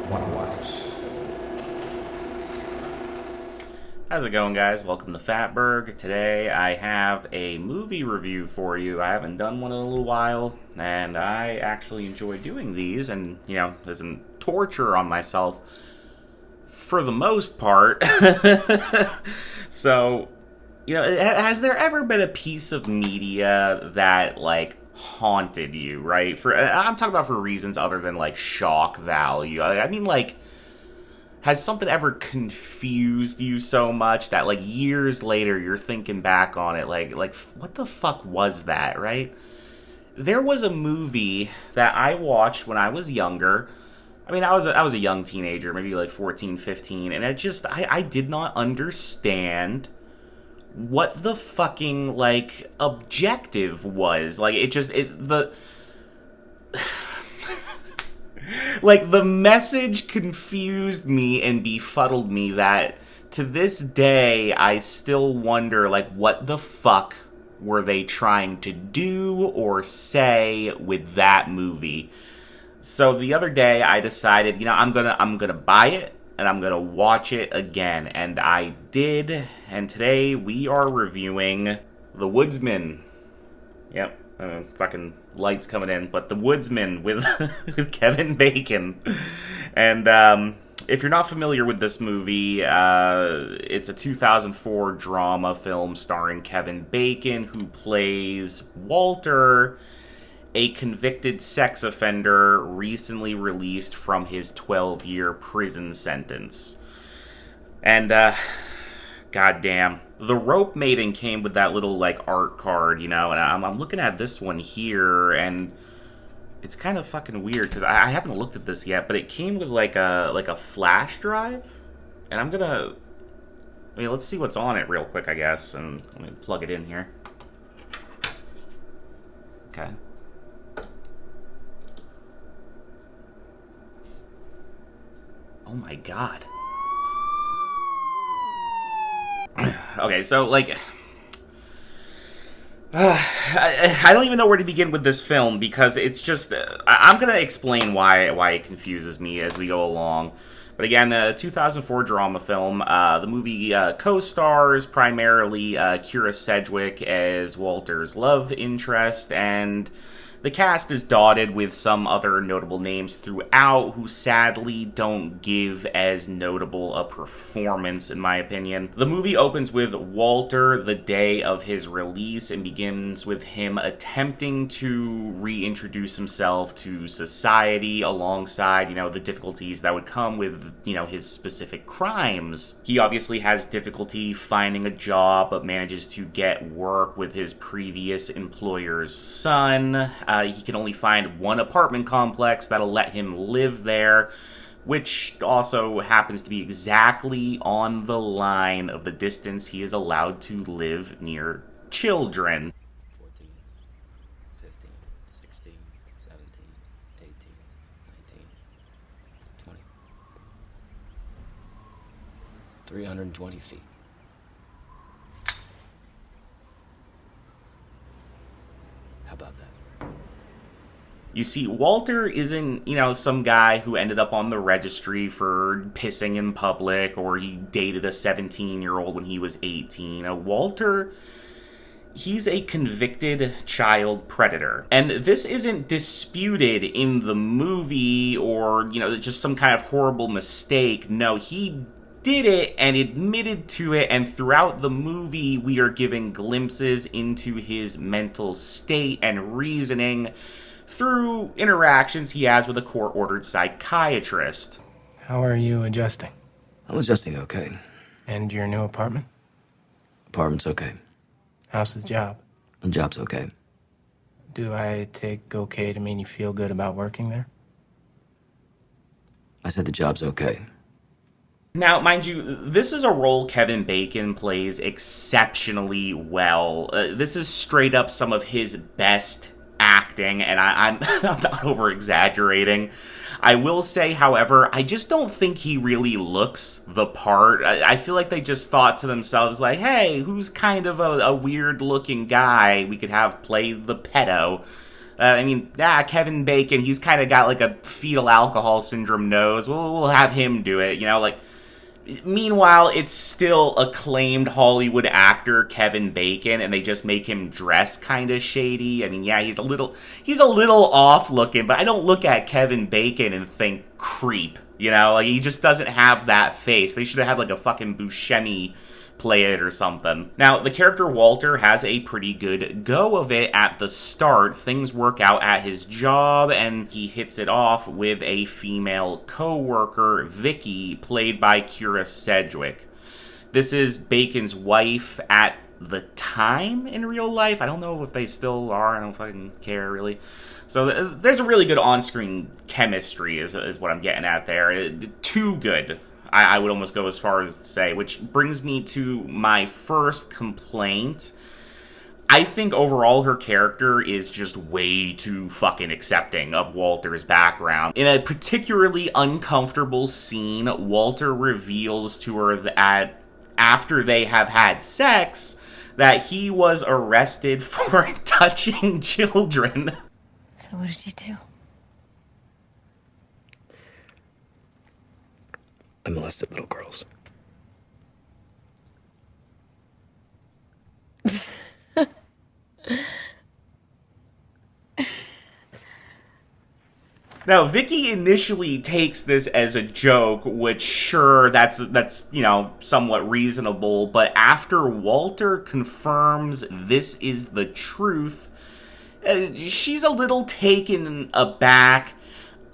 want to watch. How's it going, guys? Welcome to Fatberg. Today I have a movie review for you. I haven't done one in a little while, and I actually enjoy doing these, and, isn't torture on myself for the most part. So, has there ever been a piece of media that, haunted you, right? I'm talking about for reasons other than, shock value. I mean, has something ever confused you so much that years later you're thinking back on it like what the fuck was that, right? There was a movie that I watched when I was younger. I mean, I was a young teenager, maybe 14, 15, and I did not understand what the fucking objective was. The message confused me and befuddled me that to this day I still wonder what the fuck were they trying to do or say with that movie. So the other day I decided, I'm going to buy it and I'm going to watch it again, and I did. And today we are reviewing The Woodsman. Yep. Fucking lights coming in, but The Woodsman with with Kevin Bacon. And if you're not familiar with this movie, it's a 2004 drama film starring Kevin Bacon, who plays Walter, a convicted sex offender recently released from his 12-year prison sentence. And goddamn, the Rope Maiden came with that little art card, and I'm looking at this one here, and it's kind of fucking weird because I haven't looked at this yet, but it came with a flash drive, and let's see what's on it real quick, I guess, and let me plug it in here. Okay. Oh my god. Okay, so, I don't even know where to begin with this film, because it's just, I'm going to explain why it confuses me as we go along. But again, a 2004 drama film. The movie co-stars primarily Kira Sedgwick as Walter's love interest, and the cast is dotted with some other notable names throughout who sadly don't give as notable a performance, in my opinion. The movie opens with Walter the day of his release and begins with him attempting to reintroduce himself to society alongside, the difficulties that would come with, his specific crimes. He obviously has difficulty finding a job, but manages to get work with his previous employer's son. He can only find one apartment complex that'll let him live there, which also happens to be exactly on the line of the distance he is allowed to live near children. 14, 15, 16, 17, 18, 19, 20. 320 feet. How about that? You see, Walter isn't, some guy who ended up on the registry for pissing in public, or he dated a 17-year-old when he was 18. Walter, he's a convicted child predator. And this isn't disputed in the movie or, just some kind of horrible mistake. No, he did it and admitted to it, and throughout the movie we are given glimpses into his mental state and reasoning through interactions he has with a court-ordered psychiatrist. How are you adjusting? I'm adjusting okay. And your new apartment? Apartment's okay. How's the job? The job's okay. Do I take okay to mean you feel good about working there? I said the job's okay. Now, mind you, this is a role Kevin Bacon plays exceptionally well. This is straight up some of his best acting, and I'm not over-exaggerating. I will say, however, I just don't think he really looks the part. I feel like they just thought to themselves, hey, who's kind of a weird-looking guy we could have play the pedo? Kevin Bacon, he's kind of got like a fetal alcohol syndrome nose. We'll have him do it, like. Meanwhile, it's still acclaimed Hollywood actor Kevin Bacon, and they just make him dress kind of shady. I mean, yeah, he's a little off looking, but I don't look at Kevin Bacon and think creep. Like he just doesn't have that face. They should have had like a fucking Buscemi play it or something. Now, the character Walter has a pretty good go of it at the start. Things work out at his job, and he hits it off with a female co-worker, Vicky, played by Kira Sedgwick. This is Bacon's wife at the time in real life. I don't know if they still are. I don't fucking care, really. So there's a really good on-screen chemistry is what I'm getting at there. Too good, I would almost go as far as to say, which brings me to my first complaint. I think overall her character is just way too fucking accepting of Walter's background. In a particularly uncomfortable scene, Walter reveals to her that after they have had sex, that he was arrested for touching children. So what did you do? I molested little girls. Now, Vicky initially takes this as a joke, which, sure, that's somewhat reasonable, but after Walter confirms this is the truth, she's a little taken aback,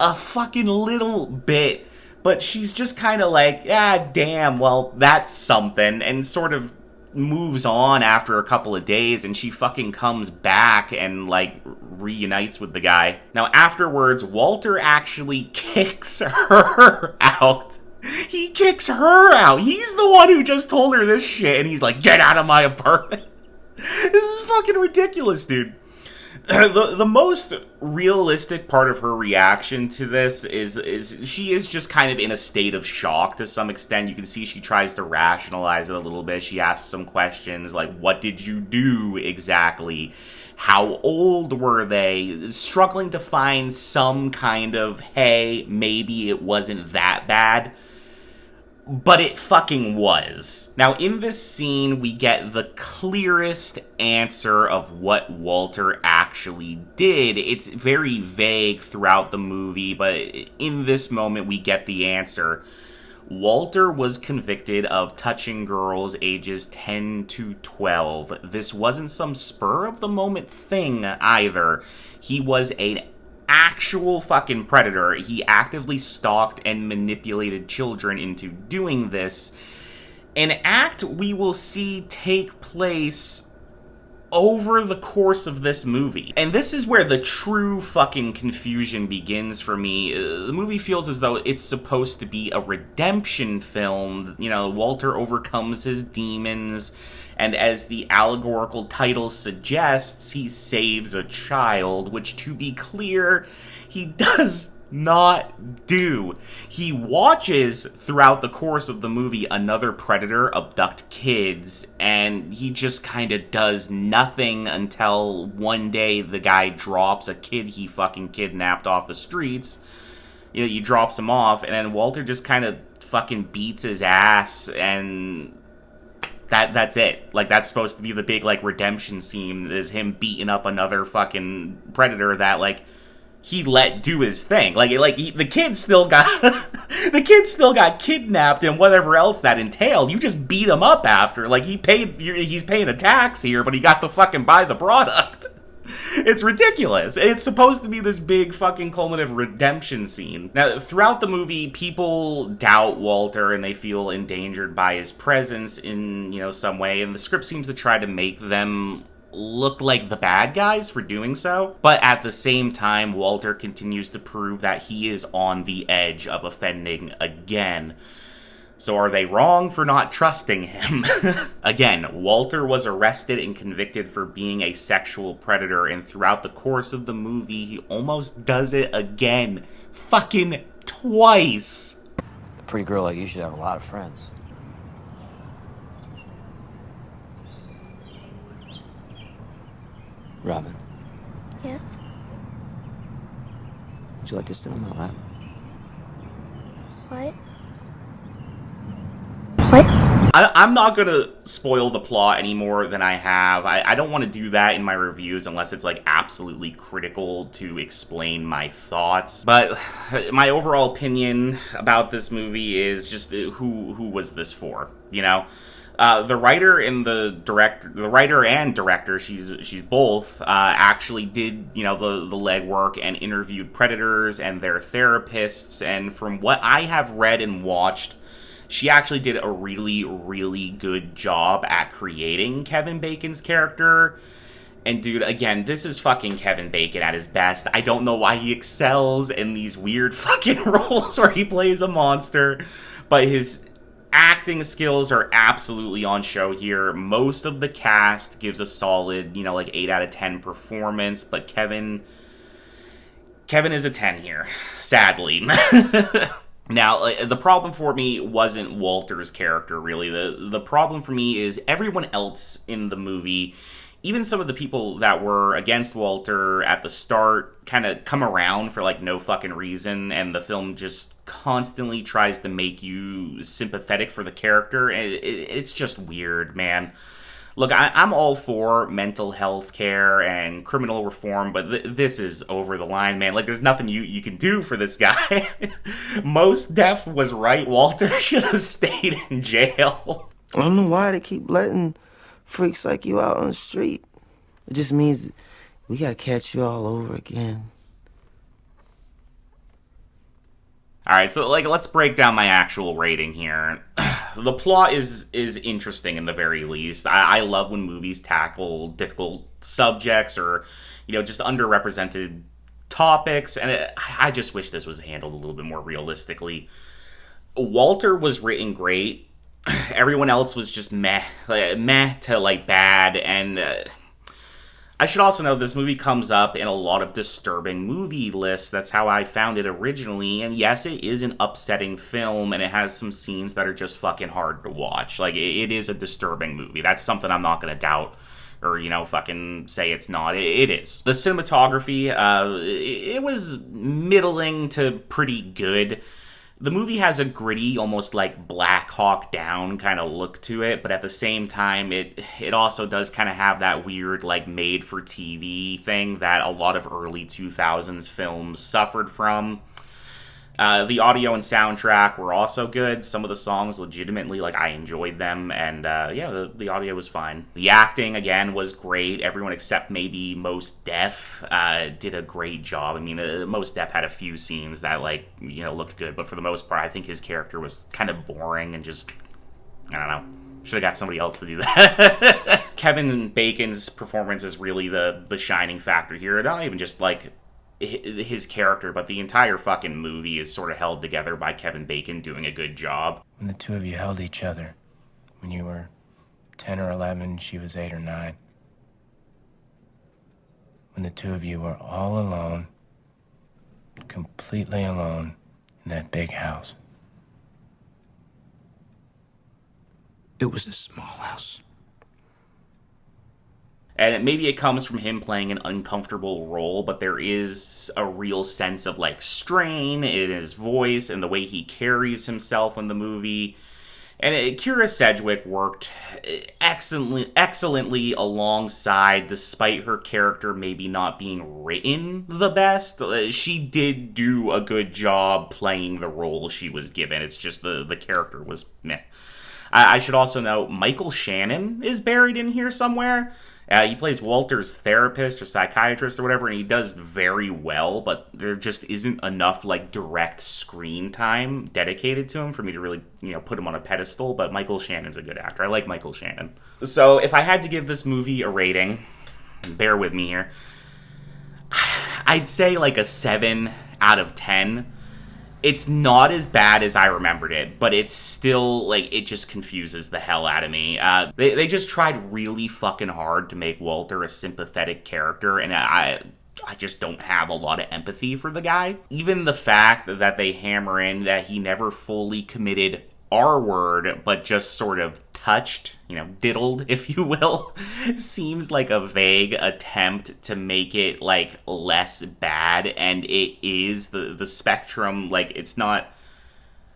a fucking little bit, but she's just kind of like, damn, well, that's something, and sort of moves on after a couple of days, and she fucking comes back and, like, reunites with the guy. Now, afterwards, Walter actually kicks her out. He kicks her out. He's the one who just told her this shit, and he's like, get out of my apartment. This is fucking ridiculous, dude. The most realistic part of her reaction to this is she is just kind of in a state of shock to some extent. You can see she tries to rationalize it a little bit. She asks some questions like, what did you do exactly? How old were they? Struggling to find some kind of, hey, maybe it wasn't that bad. But it fucking was. Now, in this scene, we get the clearest answer of what Walter actually did. It's very vague throughout the movie, but in this moment, we get the answer. Walter was convicted of touching girls ages 10 to 12. This wasn't some spur-of-the-moment thing, either. He was an actual fucking predator. He actively stalked and manipulated children into doing this. An act we will see take place over the course of this movie. And this is where the true fucking confusion begins for me. The movie feels as though it's supposed to be a redemption film. Walter overcomes his demons, and as the allegorical title suggests, he saves a child, which, to be clear, he does not do. He watches throughout the course of the movie another predator abduct kids, and he just kind of does nothing until one day the guy drops a kid he fucking kidnapped off the streets. He drops him off, and then Walter just kind of fucking beats his ass, and that's it. Like, that's supposed to be the big, like, redemption scene, is him beating up another fucking predator that, like, he let do his thing. The kid still got kidnapped and whatever else that entailed. You just beat him up after. Like, he's paying a tax here, but he got to fucking buy the product. It's ridiculous. It's supposed to be this big fucking culminative redemption scene. Now, throughout the movie, people doubt Walter and they feel endangered by his presence in, some way, and the script seems to try to make them look like the bad guys for doing so. But at the same time, Walter continues to prove that he is on the edge of offending again. So are they wrong for not trusting him? Again, Walter was arrested and convicted for being a sexual predator, and throughout the course of the movie, he almost does it again. Fucking twice. A pretty girl like you should have a lot of friends. Robin. Yes? Would you like to sit on my lap? What? What? I'm not gonna spoil the plot any more than I have. I don't want to do that in my reviews unless it's like absolutely critical to explain my thoughts. But my overall opinion about this movie is just who was this for? You know, the writer and the writer and director, she's both, actually did, you know, the legwork and interviewed predators and their therapists. And from what I have read and watched, she actually did a really, really good job at creating Kevin Bacon's character. And dude, again, this is fucking Kevin Bacon at his best. I don't know why he excels in these weird fucking roles where he plays a monster, but his acting skills are absolutely on show here. Most of the cast gives a solid, you know, like 8 out of 10 performance, but Kevin is a 10 here, sadly. Now, the problem for me wasn't Walter's character, really. The problem for me is everyone else in the movie, even some of the people that were against Walter at the start, kind of come around for, like, no fucking reason, and the film just constantly tries to make you sympathetic for the character. It's just weird, man. Look, I'm all for mental health care and criminal reform, but this is over the line, man. Like, there's nothing you can do for this guy. Most Def was right. Walter should have stayed in jail. I don't know why they keep letting freaks like you out on the street. It just means we gotta catch you all over again. Alright, so, like, let's break down my actual rating here. The plot is interesting in the very least. I love when movies tackle difficult subjects or, you know, just underrepresented topics, and I just wish this was handled a little bit more realistically. Walter was written great. Everyone else was just meh to, like, bad, and I should also know this movie comes up in a lot of disturbing movie lists. That's how I found it originally. And yes, it is an upsetting film, and it has some scenes that are just fucking hard to watch. Like, it is a disturbing movie. That's something I'm not going to doubt or, you know, fucking say it's not. It is. The cinematography, it was middling to pretty good. The movie has a gritty, almost like Black Hawk Down kind of look to it, but at the same time, it also does kind of have that weird, like, made-for-TV thing that a lot of early 2000s films suffered from. The audio and soundtrack were also good. Some of the songs, legitimately, like, I enjoyed them, and yeah, the audio was fine. The acting, again, was great. Everyone except maybe Most Def did a great job. I mean, Most Def had a few scenes that, like, you know, looked good, but for the most part, I think his character was kind of boring and just, I don't know. Should have got somebody else to do that. Kevin Bacon's performance is really the shining factor here. Not even just, like, his character, but the entire fucking movie is sort of held together by Kevin Bacon doing a good job. When the two of you held each other, when you were 10 or 11, she was 8 or 9. When the two of you were all alone, completely alone in that big house. It was a small house. And maybe it comes from him playing an uncomfortable role, but there is a real sense of, like, strain in his voice and the way he carries himself in the movie. And Kira Sedgwick worked excellently alongside, despite her character maybe not being written the best. She did do a good job playing the role she was given. It's just the character was meh. I should also note, Michael Shannon is buried in here somewhere. He plays Walter's therapist or psychiatrist or whatever, and he does very well, but there just isn't enough, like, direct screen time dedicated to him for me to really, you know, put him on a pedestal, but Michael Shannon's a good actor. I like Michael Shannon. So if I had to give this movie a rating, bear with me here, I'd say like a 7 out of 10. It's not as bad as I remembered it, but it's still, like, it just confuses the hell out of me. They just tried really fucking hard to make Walter a sympathetic character, and I just don't have a lot of empathy for the guy. Even the fact that they hammer in that he never fully committed R-word, but just sort of touched, diddled, if you will, seems like a vague attempt to make it, like, less bad, and it is. The spectrum, like, it's not...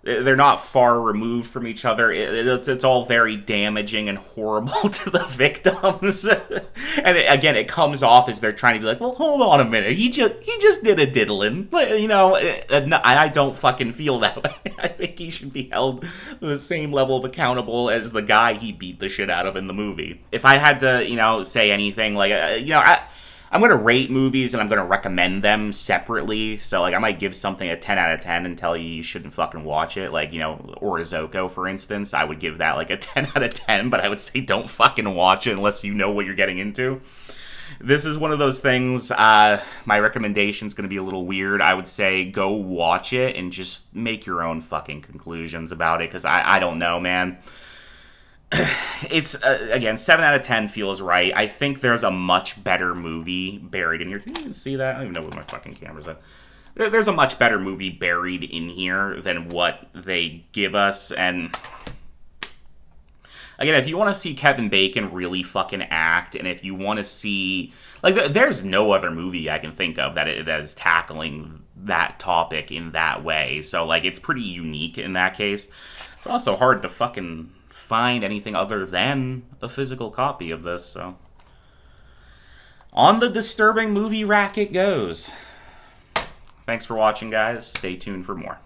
They're not far removed from each other. It's all very damaging and horrible to the victims. And it comes off as they're trying to be like, well, hold on a minute. He just did a diddling. And I don't fucking feel that way. I think he should be held to the same level of accountable as the guy he beat the shit out of in the movie. If I had to, say anything, like, I'm going to rate movies and I'm going to recommend them separately. So, like, I might give something a 10 out of 10 and tell you shouldn't fucking watch it. Like, Orozco, for instance, I would give that, like, a 10 out of 10, but I would say don't fucking watch it unless you know what you're getting into. This is one of those things, my recommendation's going to be a little weird. I would say go watch it and just make your own fucking conclusions about it, because I don't know, man. It's, again, 7 out of 10 feels right. I think there's a much better movie buried in here. Can you even see that? I don't even know where my fucking camera's at. There's a much better movie buried in here than what they give us. And, again, if you want to see Kevin Bacon really fucking act, and if you want to see... Like, there's no other movie I can think of that is tackling that topic in that way. So, like, it's pretty unique in that case. It's also hard to fucking... find anything other than a physical copy of this, so on the disturbing movie rack it goes. Thanks for watching, guys. Stay tuned for more.